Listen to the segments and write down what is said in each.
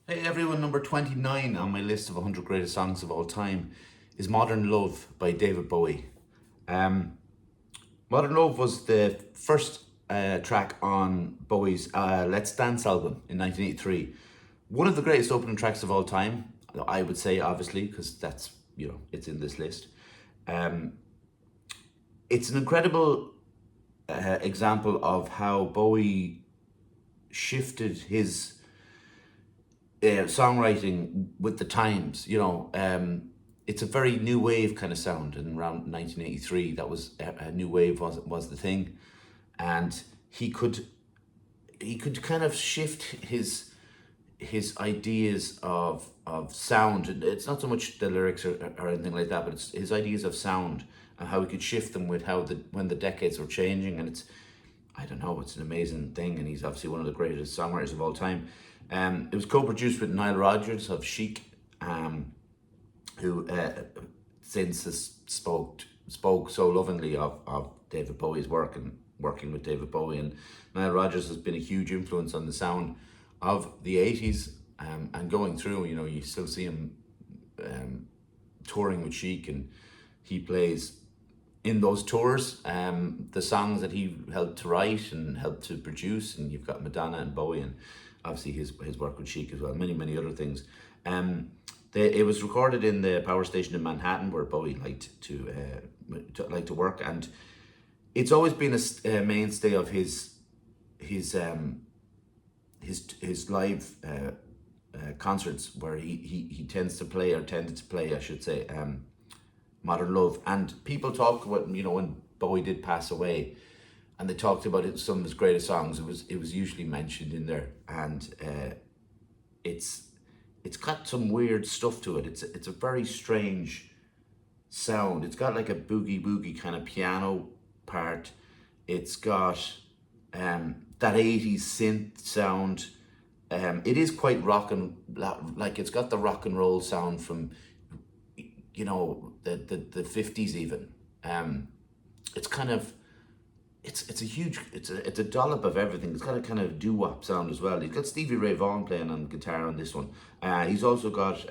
Hey everyone, number 29 on my list of 100 greatest songs of all time is Modern Love by David Bowie. Um, Modern Love was the first track on Bowie's Let's Dance album in 1983. One of the greatest opening tracks of all time, I would say, obviously, because that's, it's in this list. Um, it's an incredible example of how Bowie shifted his songwriting with the times. It's a very new wave kind of sound, and around 1983, that was a new wave was the thing, and he could kind of shift his ideas of sound. And it's not so much the lyrics or anything like that, but it's his ideas of sound and how he could shift them with how the when the decades were changing. And it's, I don't know, it's an amazing thing, and he's obviously one of the greatest songwriters of all time. It was co-produced with Nile Rodgers of Chic, who since has spoke so lovingly of David Bowie's work and working with David Bowie. And Nile Rodgers has been a huge influence on the sound of the 80s, and going through. You still see him touring with Chic, and he plays in those tours the songs that he helped to write and helped to produce. And you've got Madonna and Bowie, and obviously his work with Chic as well, many other things. It was recorded in the power station in Manhattan, where Bowie liked to work, and it's always been a mainstay of his live concerts, where he tended to play, I should say, Modern Love. And people talk about, when Bowie did pass away, and they talked about it, some of his greatest songs. It was usually mentioned in there, and it's got some weird stuff to it. It's a very strange sound. It's got like a boogie woogie kind of piano part. It's got that 80s synth sound. It is quite like it's got the rock and roll sound from the 50s even. It's kind of it's a dollop of everything. It's got a kind of doo-wop sound as well. He's got Stevie Ray Vaughan playing on guitar on this one. He's also got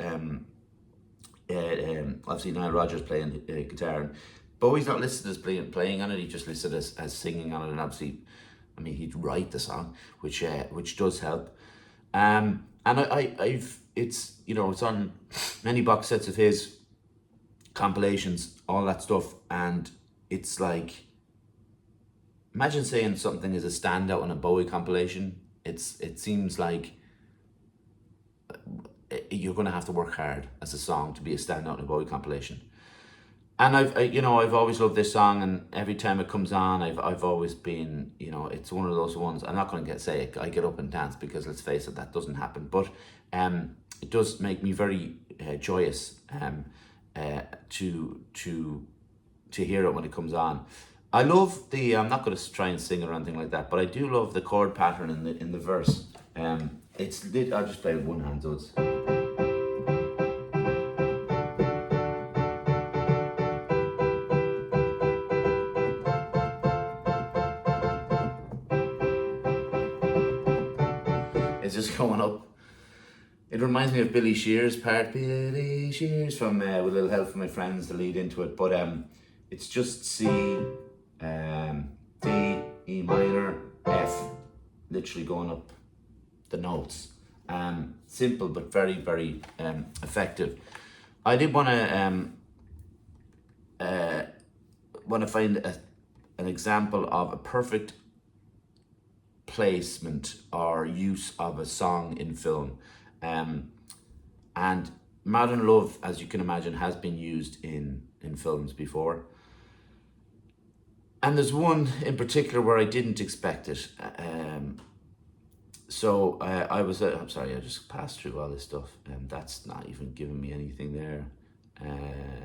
obviously Nile Rodgers playing guitar. And Bowie's not listed as playing on it. He just listed as singing on it. And obviously, I mean, he'd write the song, which does help. And it's on many box sets of his, compilations, all that stuff. And it's like, imagine saying something is a standout on a Bowie compilation. It seems like you're going to have to work hard as a song to be a standout in a Bowie compilation. And I've always loved this song, and every time it comes on, I've always been, it's one of those ones. I'm not going to say it, I get up and dance, because let's face it, that doesn't happen. But it does make me very joyous to hear it when it comes on. I love I'm not going to try and sing or anything like that, but I do love the chord pattern in the verse. I'll just play with one hand, so it's. It's just going up. It reminds me of Billy Shear's part. Billy Shear's from With a Little Help from My Friends, to lead into it. But it's just C, D, E minor, F, literally going up the notes. Simple but very, very effective. I did want to find an example of a perfect placement or use of a song in film. And Modern Love, as you can imagine, has been used in films before. And there's one in particular where I didn't expect it. So I'm sorry, I just passed through all this stuff, and that's not even giving me anything there.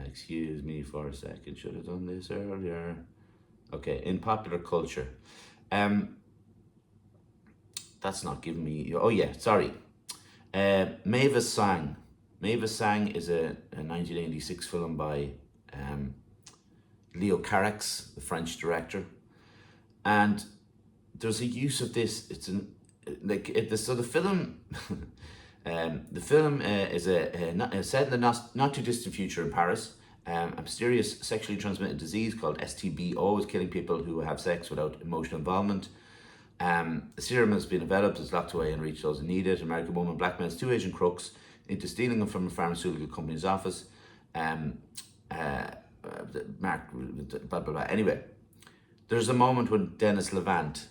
Excuse me for a second, should have done this earlier. Okay, in popular culture. That's not giving me, oh yeah, sorry. Mavis Sang. Mavis Sang is a 1986 film by Leo Carax, the French director. And there's a use of this, so the film The film is set in the not too distant future in Paris. A mysterious sexually transmitted disease called STBO is killing people who have sex without emotional involvement. A serum has been developed, is locked away and reach those who need it. An American woman blackmails two Asian crooks into stealing them from a pharmaceutical company's office. Mark, blah, blah, blah. Anyway, there's a moment when Denis Lavant,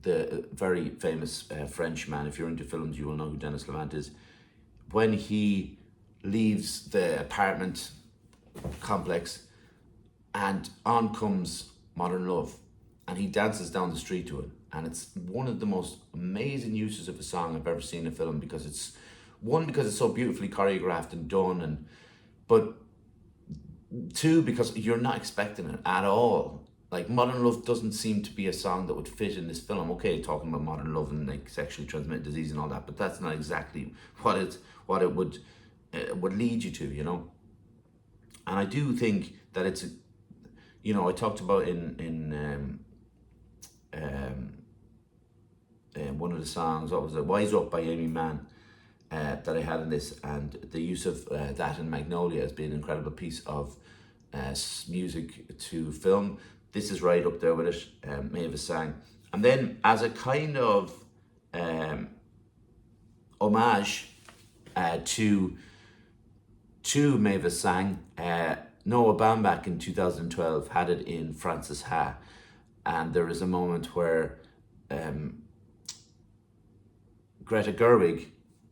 the very famous French man, if you're into films, you will know who Denis Lavant is. When he leaves the apartment complex and on comes Modern Love and he dances down the street to it. And it's one of the most amazing uses of a song I've ever seen in a film, because it's so beautifully choreographed and done, but two, because you're not expecting it at all. Like, Modern Love doesn't seem to be a song that would fit in this film. Okay, talking about modern love and like sexually transmitted disease and all that, but that's not exactly what it would lead you to, you know. And I do think that it's, I talked about in one of the songs, what was it, Wise Up by Amy Mann, that I had in this, and the use of that in Magnolia has been an incredible piece of music to film. This is right up there with it. Mavis sang. And then, as a kind of homage to Mavis sang, Noah Baumbach in 2012 had it in Frances Ha. And there is a moment where Greta Gerwig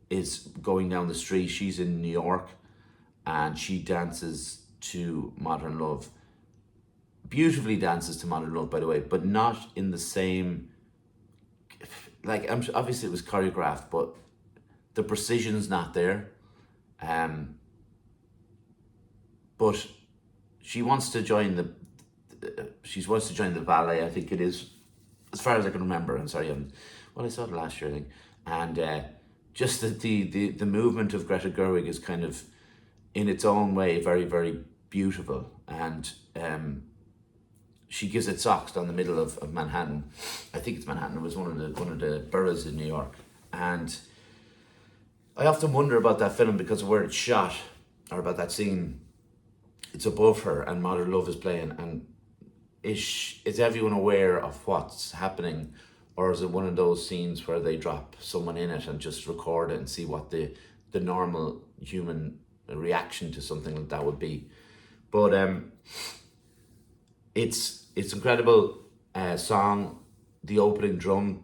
is going down the street. She's in New York and she dances to Modern Love. Beautifully dances to Modern Love, by the way, but not in the same, like, obviously it was choreographed, but the precision's not there. But she wants to join the ballet, I think it is, as far as I can remember. I'm sorry, I saw it last year, I think. And just that the movement of Greta Gerwig is kind of, in its own way, very, very beautiful. And she gives it socks down the middle of Manhattan. I think it's Manhattan. It was one of the boroughs in New York. And I often wonder about that film because of where it's shot, or about that scene. It's above her and Modern Love is playing, and is everyone aware of what's happening, or is it one of those scenes where they drop someone in it and just record it and see what the normal human reaction to something like that would be? But it's incredible song. The opening drum,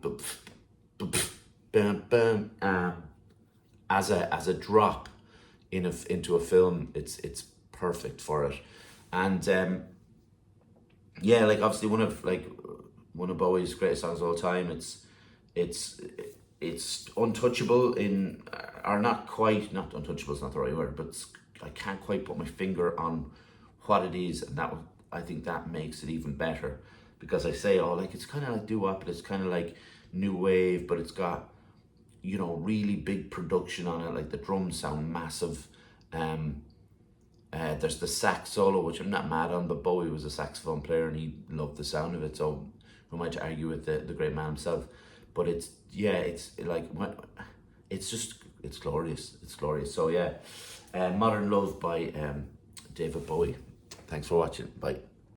as a drop into a film, it's perfect for it. And like, obviously one of Bowie's greatest songs of all time. It's untouchable in, or not untouchable is not the right word, but I can't quite put my finger on what it is, and that, I think that makes it even better, because I say, it's kind of like doo-wop, but it's kind of like new wave, but it's got, really big production on it. Like, the drums sound massive. There's the sax solo, which I'm not mad on, but Bowie was a saxophone player and he loved the sound of it, so who am I to argue with the great man himself? But it's glorious. It's glorious. So yeah, Modern Love by David Bowie. Thanks for watching. Bye.